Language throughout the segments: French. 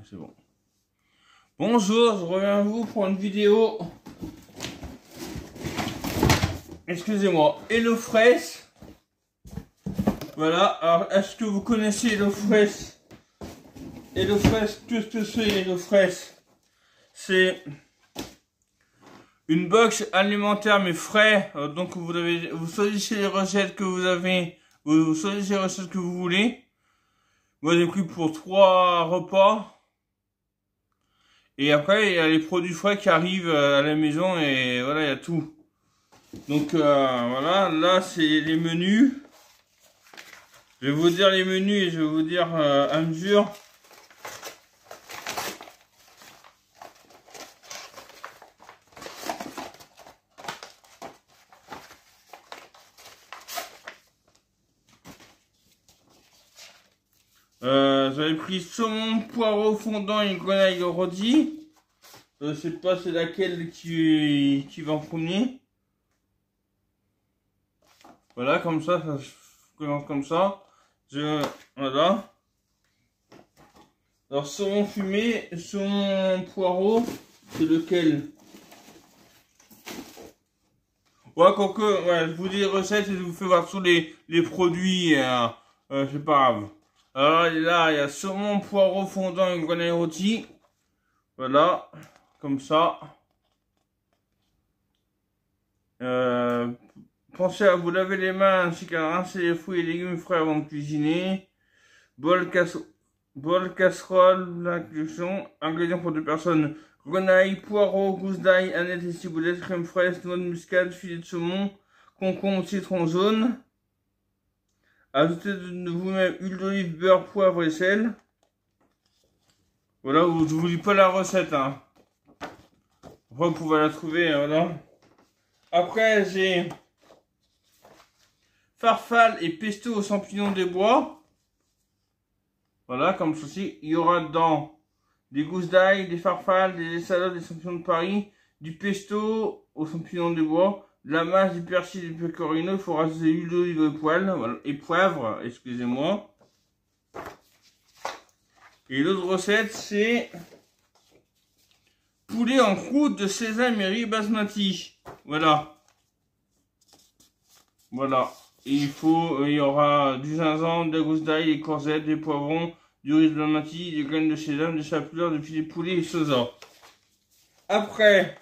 C'est bon. Bonjour, je reviens à vous pour une vidéo. Excusez-moi, HelloFresh. Voilà, alors est-ce que vous connaissez HelloFresh? HelloFresh, qu'est-ce que c'est HelloFresh? C'est une box alimentaire mais frais. Donc vous choisissez les recettes que vous avez, vous choisissez les recettes que vous voulez. Moi j'ai pris pour 3 repas. Et après il y a les produits frais qui arrivent à la maison et voilà, il y a tout. Donc voilà, là c'est les menus. Je vais vous dire les menus et je vais vous dire à mesure. J'avais pris saumon, poireau fondant et grenaille rôti. Je sais pas c'est laquelle qui va en premier. Voilà, comme ça se présente comme ça. Voilà. Alors saumon fumé, saumon poireau, c'est lequel? Ouais, quoique, ouais, je vous dis les recettes et je vous fais voir tous les produits, c'est pas grave. Alors là, il y a saumon, poireau fondant et grenaille rôti. Voilà, comme ça. Pensez à vous laver les mains ainsi qu'à rincer les fruits et légumes frais avant de cuisiner. Bol casserole, la cuisson. Ingrédients pour 2 personnes. Grenaille, poireau, gousse d'ail, aneth et ciboulette, crème fraîche, noix de muscade, filet de saumon, concombre, citron jaune. Ajoutez de vous-même huile d'olive, beurre, poivre et sel. Voilà, je vous lis pas la recette, hein. Après, vous pouvez la trouver, voilà. Après, j'ai farfalle et pesto aux champignons des bois. Voilà, comme ceci. Il y aura dedans des gousses d'ail, des farfales, des salades, des champignons de Paris, du pesto aux champignons des bois, de la mâche, du persil, du pecorino. Il faut rajouter l'huile d'olive et poêle, voilà, et poivre, excusez-moi. Et l'autre recette, c'est poulet en croûte de sésame et riz basmati. Voilà. Voilà. Et il y aura du gingembre, des gousses d'ail, des courgettes, des poivrons, du riz basmati, des graines de sésame, des chapelures, des filets de poulet et soja. Après,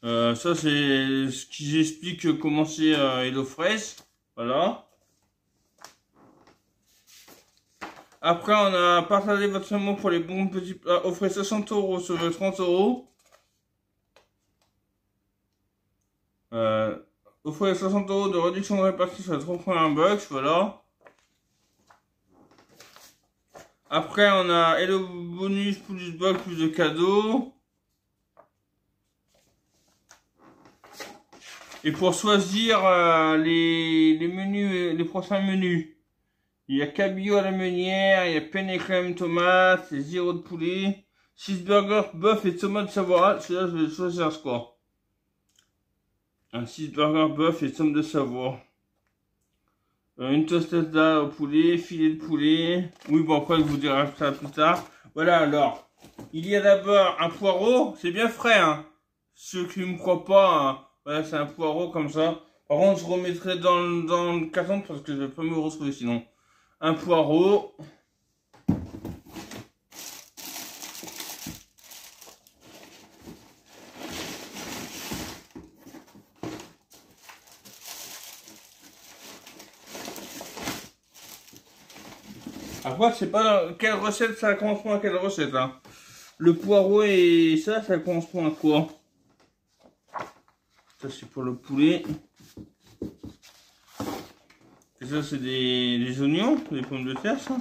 ça c'est ce qui j'explique comment c'est HelloFresh. Voilà. Après, on a partagé votre mot pour les bons petits plats. Offrez 60 € sur 30 €. Offrez 60 € de réduction de répartie sur les 3 premières box. Voilà. Après, on a Hello Bonus, plus box, plus de cadeaux. Et pour choisir les menus, les prochains menus, il y a cabillaud à la meunière, il y a penne et crème tomate, c'est 0 de poulet, 6 burgers, bœuf et tomate savoie. Celui-là, je vais choisir ce quoi. Un 6 burgers, bœuf et tomate de Savoie. Une tostada au poulet, filet de poulet. Oui, bon, après, je vous dirai ça plus tard. Voilà, alors. Il y a d'abord un poireau, c'est bien frais, hein. Ceux qui ne me croient pas, hein. Voilà, c'est un poireau comme ça. Par contre, je remettrai dans le carton parce que je vais pas me retrouver sinon. Un poireau. Après, c'est pas quelle recette ça correspond à quelle recette, hein. Le poireau et ça correspond à quoi? Ça, c'est pour le poulet. Et ça, c'est des oignons, des pommes de terre, ça.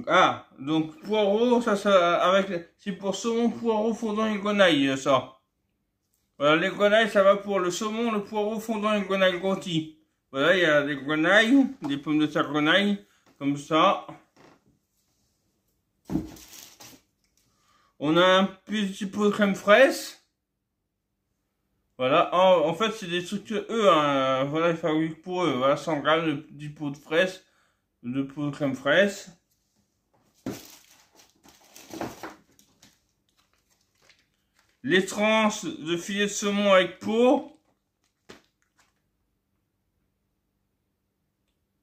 Ah, donc poireau, c'est pour saumon, poireau, fondant et grenaille, ça. Voilà, les grenailles, ça va pour le saumon, le poireau, fondant et grenaille rôti. Voilà, il y a des grenailles, des pommes de terre grenaille, comme ça. On a un petit pot de crème fraîche. Voilà, en fait, c'est des trucs que eux, hein, voilà, ils fabriquent pour eux. Voilà, 100 grammes du pot de fraise, de pot de crème fraîche. Les tranches de filet de saumon avec peau.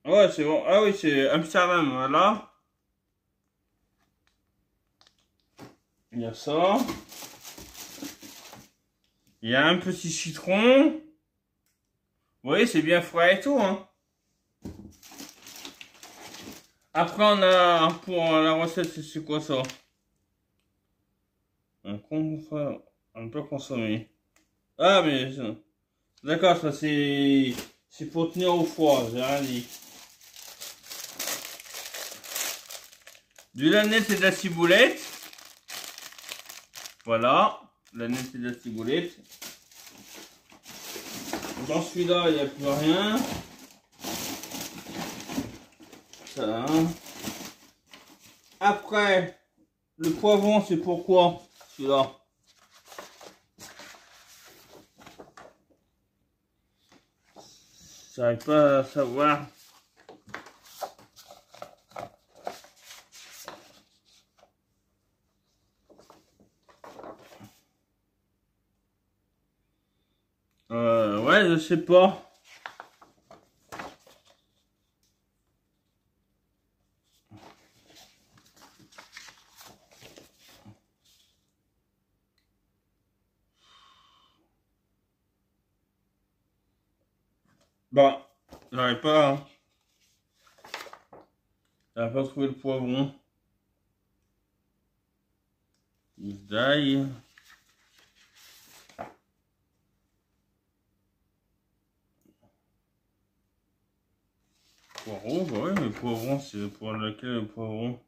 Ouais, c'est bon. Ah oui, c'est Amsterdam, voilà. Il y a ça. Il y a un petit citron. Vous voyez, c'est bien frais et tout, hein. Après, on a, pour la recette, c'est quoi ça? On peut consommer. Ah, mais, d'accord, ça c'est pour tenir au froid, j'ai rien dit. De la nette et de la ciboulette. Voilà, la nette et de la ciboulette. Dans celui-là, il n'y a plus rien. Ça. Après, le poivron, c'est pourquoi celui-là? J'arrive pas à savoir. Ouais, je sais pas. Bah, j'arrive pas, hein. J'arrive pas à trouver le poivron. D'ail. Poivron, bah ouais, mais poivron, c'est pour lequel le poivron?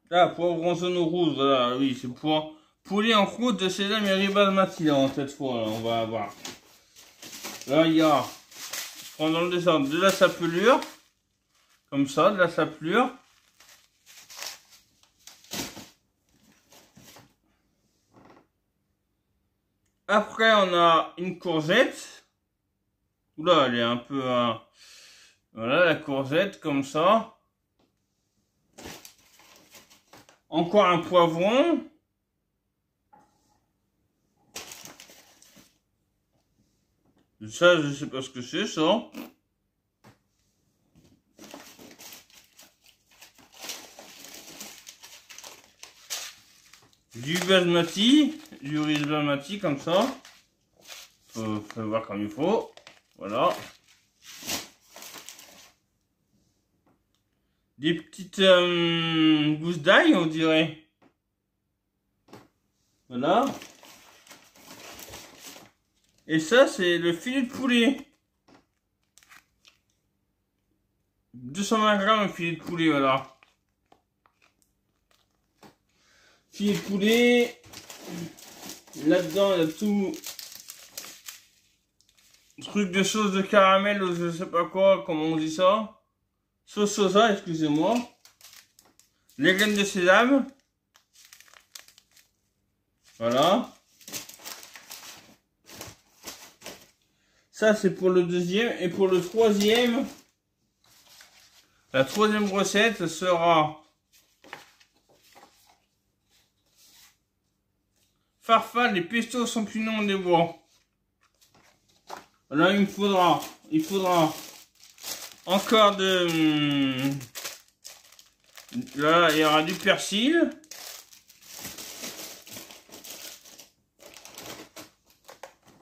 Ah, poivron jaune ou rouge, voilà, oui, c'est pour poulet en croûte de sésame et riz basmati, là, cette fois, là, on va avoir. Là, il y a, je prends dans le dessert, de la sapelure, comme ça, de la sapelure. Après, on a une courgette. Oula, elle est un peu, voilà, la courgette, comme ça. Encore un poivron. Ça, je sais pas ce que c'est, ça. Du basmati, du riz basmati, comme ça. Faut voir comme il faut. Voilà. Des petites gousses d'ail, on dirait. Voilà. Et ça, c'est le filet de poulet. 220 grammes de filet de poulet, voilà. Filet de poulet. Là-dedans, il y a tout. Truc de sauce de caramel ou je sais pas quoi, comment on dit ça. Sauce soja, excusez-moi. Les graines de sésame. Voilà. Ça, c'est pour le deuxième. Et pour le troisième, la troisième recette sera farfalle et pesto champignons des bois. Là, il faudra encore de... Là, il y aura du persil.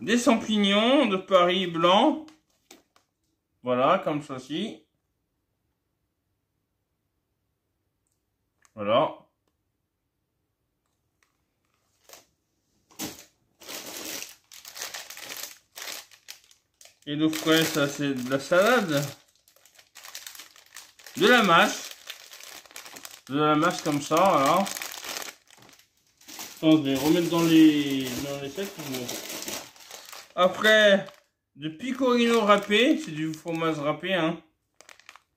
Des champignons de Paris blancs. Voilà, comme ceci. Voilà. Et l'eau fraîche, ça c'est de la salade. De la mâche. De la mâche comme ça, voilà. Attends, je vais remettre dans les sacs. Après, de pecorino râpé, c'est du fromage râpé, hein.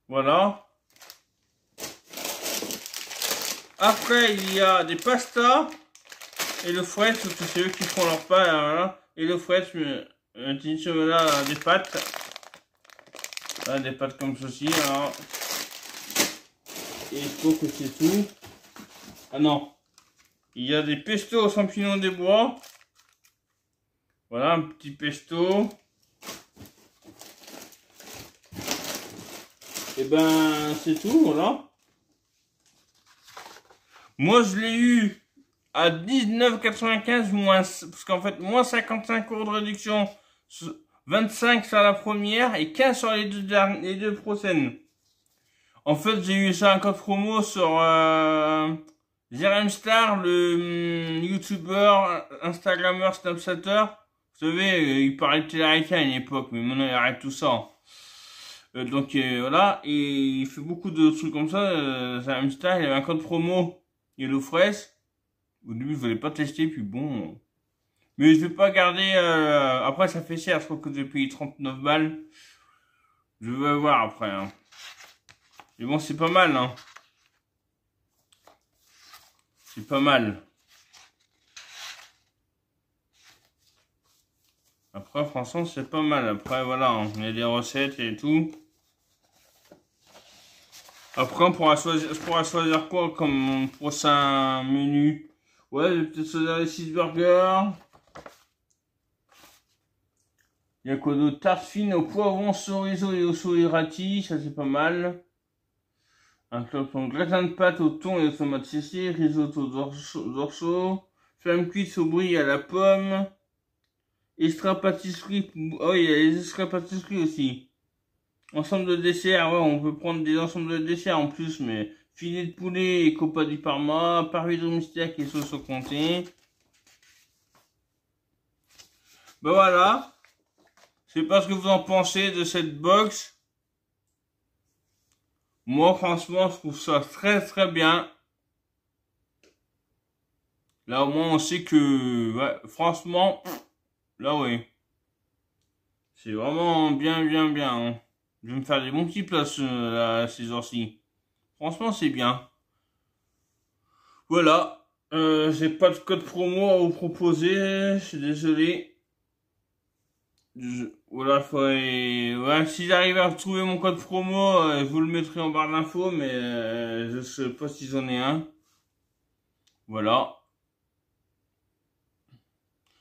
Voilà. Après, il y a des pastas Et le frais, c'est eux qui font leur pas, voilà. Et le frais, là, des pâtes. Voilà, des pâtes comme ceci, alors. Et je trouve que c'est tout. Ah non. Il y a des pestos aux champignons des bois. Voilà, un petit pesto. Et ben, c'est tout, voilà. Moi, je l'ai eu à 19,95 moins, parce qu'en fait, moins 55 € de réduction, 25 sur la première et 15 sur les deux prochaines. En fait, j'ai eu ça un code promo sur Jérém Star, le youtubeur, instagrammeur, snapchatter. Vous savez, il parlait de télé-réalité à une époque, mais maintenant il arrête tout ça. Donc voilà, et il fait beaucoup de trucs comme ça. Jérém Star, il avait un code promo HelloFresh. Au début, je voulais pas tester, puis bon. Mais je vais pas garder. Après, ça fait cher. Je crois que j'ai payé 39 balles. Je vais voir après. Hein. Mais bon, c'est pas mal. Hein. C'est pas mal. Après, franchement, c'est pas mal. Après, voilà, hein. Il y a des recettes et tout. Après, je pourrais choisir quoi comme prochain menu? Ouais, je vais peut-être choisir les cheeseburgers. Il y a quoi d'autre? Tarte fine au poivron, chorizo et au soirati, ça c'est pas mal. Un gratin de pâte au thon et aux tomates séchées, risotto d'orso, flamme cuite au brie à la pomme, extra pâtisserie, oh il y a les extra pâtisseries aussi. Ensemble de desserts, ouais, on peut prendre des ensembles de desserts en plus, mais filet de poulet et copa di parma, parmesan mystère et sauce au comté. Ben voilà. Je sais pas ce que vous en pensez de cette box. Moi, franchement, je trouve ça très très bien. Là, au moins, on sait que, ouais, franchement, là, oui. C'est vraiment bien, bien, bien. Hein. Je vais me faire des bons petits plats ces jours-ci. Franchement, c'est bien. Voilà. J'ai pas de code promo à vous proposer. Je suis désolé. Voilà, ouais, si j'arrive à trouver mon code promo, je vous le mettrai en barre d'infos, mais je sais pas si j'en ai un. Voilà.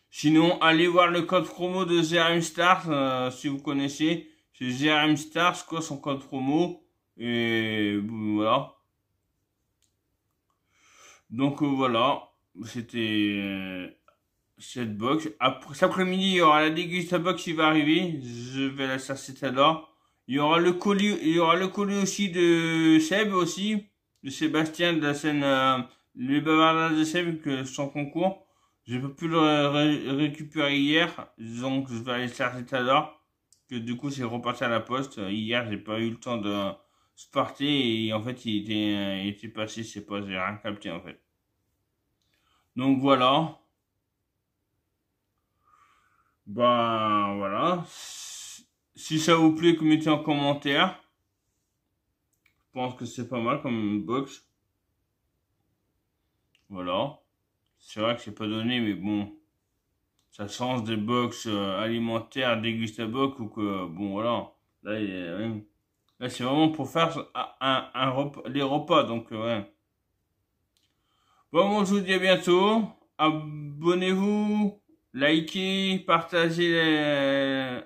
Sinon, allez voir le code promo de Jérém Star, si vous connaissez. C'est Jérém Star, c'est quoi son code promo? Et voilà. Donc voilà, c'était cette box. Après, cet après-midi, il y aura la dégusta box qui va arriver. Je vais la chercher tout à l'heure. Il y aura le colis aussi de Seb aussi, de Sébastien de la scène Les Bavardages de Seb, que son concours. J'ai pas pu le récupérer hier, donc je vais aller le chercher tout à l'heure. Que du coup, c'est reparti à la poste. Hier, j'ai pas eu le temps de partir et en fait, il était passé, je sais pas, j'ai rien capté en fait. Donc voilà. Ben voilà. Si ça vous plaît, mettez en commentaire. Je pense que c'est pas mal comme box. Voilà. C'est vrai que c'est pas donné, mais bon. Ça change des box alimentaires, dégustabox ou que, bon voilà. Là, c'est vraiment pour faire les repas, donc ouais. Bon, moi je vous dis à bientôt. Abonnez-vous, likez, partagez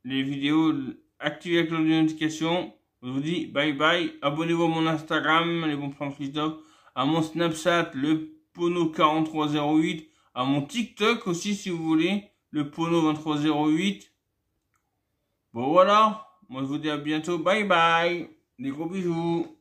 les vidéos, activez la cloche de notification. Je vous dis bye bye. Abonnez-vous à mon Instagram, les bons plans Christophe, à mon Snapchat, le Pono4308, à mon TikTok aussi si vous voulez, le Pono2308. Bon voilà, moi je vous dis à bientôt, bye bye. Des gros bisous.